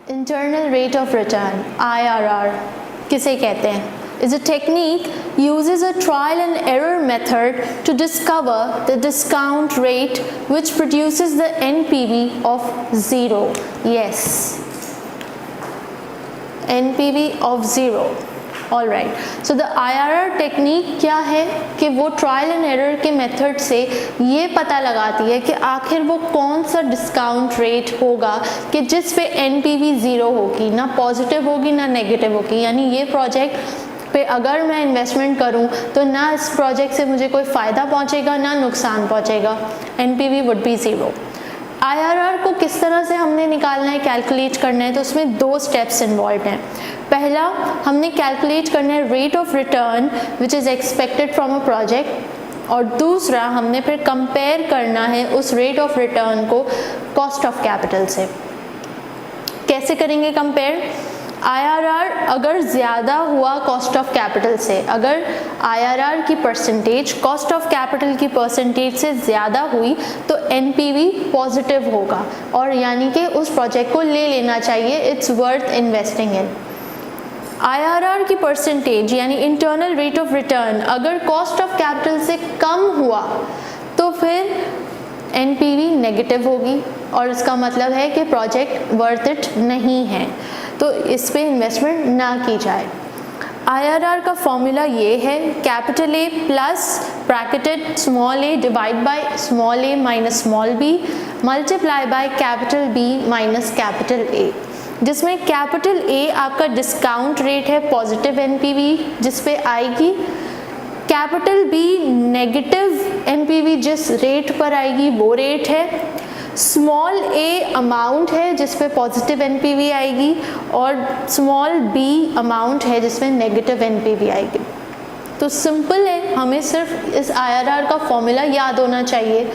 Internal rate of return IRR किसे कहते हैं? is a technique uses a trial and error method to discover the discount rate which produces the NPV of 0. Yes, NPV of 0. All right, so the IRR technique क्या है कि वो trial and error के method से ये पता लगाती है कि आखिर वो कौन सा डिस्काउंट रेट होगा कि जिस पे NPV 0 होगी, ना पॉजिटिव होगी ना नेगेटिव होगी। यानी ये प्रोजेक्ट पे अगर मैं इन्वेस्टमेंट करूं तो ना इस प्रोजेक्ट से मुझे कोई फ़ायदा पहुंचेगा ना नुकसान पहुंचेगा, NPV वुड बी 0। IRR को किस तरह से हमने निकालना है, कैलकुलेट करना है, तो उसमें 2 स्टेप्स इन्वॉल्व हैं। पहला, हमने कैलकुलेट करना है rate of return which is expected from a project, और दूसरा हमने फिर कंपेयर करना है उस रेट ऑफ रिटर्न को कॉस्ट ऑफ कैपिटल से। कैसे करेंगे कंपेयर? IRR अगर ज़्यादा हुआ कॉस्ट ऑफ कैपिटल से, अगर IRR की परसेंटेज कॉस्ट ऑफ कैपिटल की परसेंटेज से ज़्यादा हुई तो NPV पॉजिटिव होगा और यानी कि उस प्रोजेक्ट को ले लेना चाहिए, it's worth investing in. IRR की परसेंटेज यानी इंटरनल रेट ऑफ रिटर्न अगर कॉस्ट ऑफ कैपिटल से कम हुआ तो फिर NPV नेगेटिव होगी और इसका मतलब है कि प्रोजेक्ट वर्थ इट नहीं है, तो इस पे इन्वेस्टमेंट ना की जाए। IRR का फॉर्मूला ये है, capital A plus bracketed small a divide by small a minus small b multiply by capital B minus capital A, जिसमें कैपिटल A आपका डिस्काउंट रेट है पॉजिटिव NPV जिस पे आएगी, कैपिटल B नेगेटिव NPV जिस rate पर आएगी वो रेट है, स्मॉल a अमाउंट है जिस पे पॉजिटिव NPV आएगी और स्मॉल b अमाउंट है जिसमें नेगेटिव NPV आएगी। तो सिंपल है, हमें सिर्फ इस IRR का फॉर्मूला याद होना चाहिए।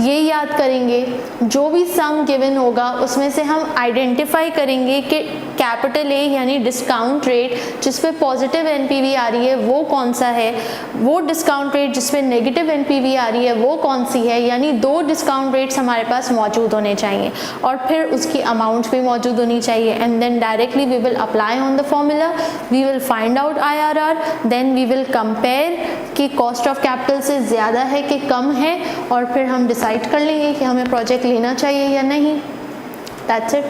ये याद करेंगे, जो भी सम गिवन होगा उसमें से हम आइडेंटिफाई करेंगे कि कैपिटल A यानी डिस्काउंट रेट जिस पे पॉजिटिव NPV आ रही है वो कौन सा है, वो डिस्काउंट रेट जिस पे नेगेटिव NPV आ रही है वो कौन सी है, यानी 2 डिस्काउंट रेट्स हमारे पास मौजूद होने चाहिए और फिर उसकी अमाउंट भी मौजूद होनी चाहिए। And then directly we will apply on the formula, we will find out IRR, then we will compare कि कॉस्ट ऑफ कैपिटल से ज़्यादा है कि कम है और फिर हम डिसाइड कर लेंगे कि हमें प्रोजेक्ट लेना चाहिए या नहीं। That's it.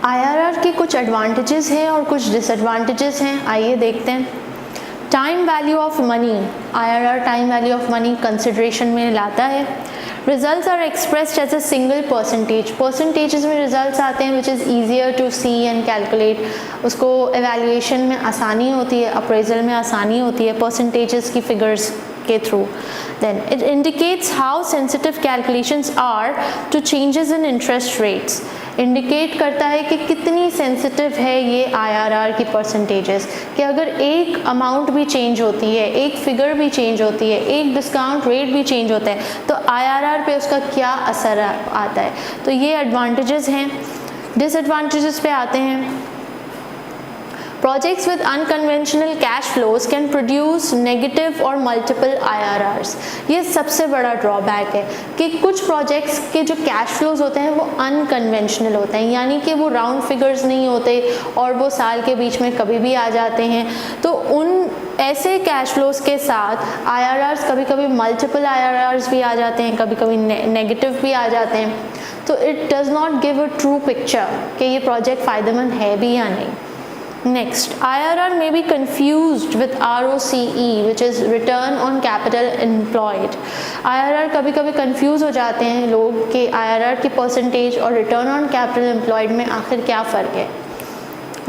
IRR के कुछ एडवांटेजेस हैं और कुछ डिसएडवांटेजेस हैं, आइए देखते हैं। Time value of money, IRR time value of money consideration में लाता है। Results are expressed as a single percentage, percentages में रिजल्ट्स आते हैं which is easier to see and calculate, उसको एवेल्यूएशन में आसानी होती है, अप्रेजल में आसानी होती है परसेंटेजेस की फिगर्स के through. Then it indicates how sensitive calculations are to changes in interest rates. Indicate करता है कि कितनी सेंसिटिव है ये IRR की परसेंटेजेस, कि अगर एक अमाउंट भी चेंज होती है, एक फिगर भी चेंज होती है, एक डिस्काउंट रेट भी चेंज होता है तो IRR पे उसका क्या असर आता है। तो ये एडवांटेजेस हैं। डिसएडवांटेजेस पे आते हैं। Projects with unconventional cash flows can produce negative or multiple IRRs. ये सबसे बड़ा ड्रॉबैक है कि कुछ प्रोजेक्ट्स के जो कैश फ्लोज होते हैं वो अनकन्वेंशनल होते हैं, यानी कि वो राउंड फिगर्स नहीं होते और वो साल के बीच में कभी भी आ जाते हैं। तो उन ऐसे कैश फ्लोज के साथ IRRs कभी कभी मल्टीपल IRRs भी आ जाते हैं, कभी कभी नेगेटिव भी आ जाते हैं। तो it does not give a true picture कि ये प्रोजेक्ट फ़ायदेमंद है भी या नहीं। Next, IRR may be confused with ROCE, which is Return on Capital Employed. IRR कभी कभी कंफ्यूज हो जाते हैं लोग कि IRR की परसेंटेज और Return on Capital Employed में आखिर क्या फ़र्क है।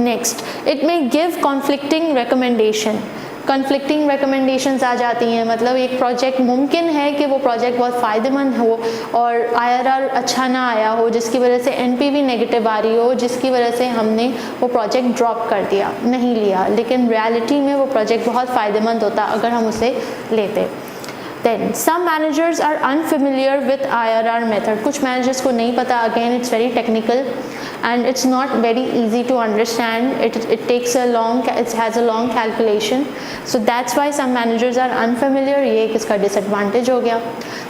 Next, it may give conflicting recommendation. Conflicting recommendations आ जाती हैं, मतलब एक प्रोजेक्ट मुमकिन है कि वो प्रोजेक्ट बहुत फ़ायदेमंद हो और IRR अच्छा ना आया हो जिसकी वजह से NPV नेगेटिव आ रही हो, जिसकी वजह से हमने वो प्रोजेक्ट ड्रॉप कर दिया, नहीं लिया, लेकिन रियलिटी में वो प्रोजेक्ट बहुत फ़ायदेमंद होता अगर हम उसे लेते। Then some managers are unfamiliar with IRR method. कुछ managers को नहीं पता. Again, it's very technical and it's not very easy to understand. It takes a long, it has a long calculation. So that's why some managers are unfamiliar. ये एक इसका disadvantage हो गया.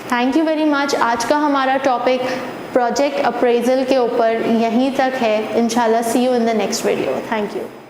Thank you very much. आज का हमारा topic project appraisal के ऊपर यहीं तक है. इंशाल्लाह see you in the next video. Thank you.